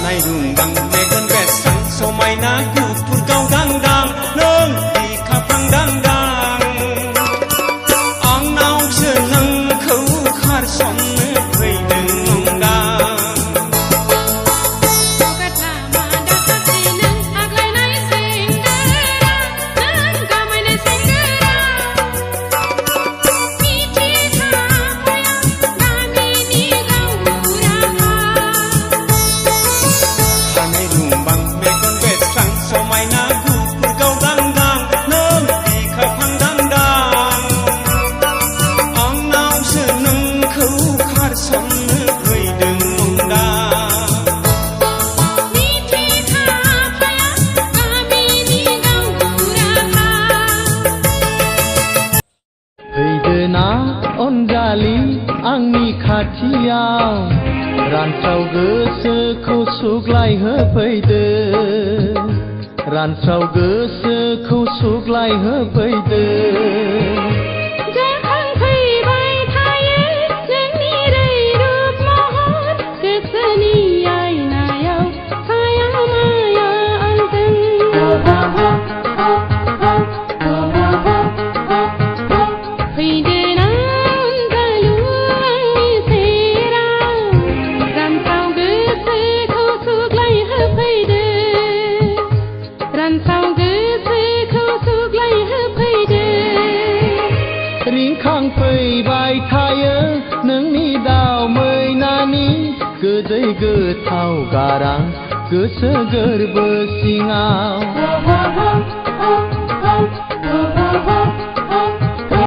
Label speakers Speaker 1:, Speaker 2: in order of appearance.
Speaker 1: Hanai rundang megan besang somai na gupur kau dangdang nong di kapang dangdang ang nau senang kau khar som phơi đừng đang
Speaker 2: आंनि खाथियाव रानस्राव गोसोखौ सुग्लाय होफैदो रानस्राव गोसोखौ सुग्लाय होफैदो
Speaker 3: जाखांफैबाय थायो जोंनि रैरुब महर गोसोनि आयनायाव हाया माया आंजों फैदो रिंखांफैबाय थायो नोंनि दाव मैनानि गोदै गोथाव गारां गोसो गोरबो सिङाव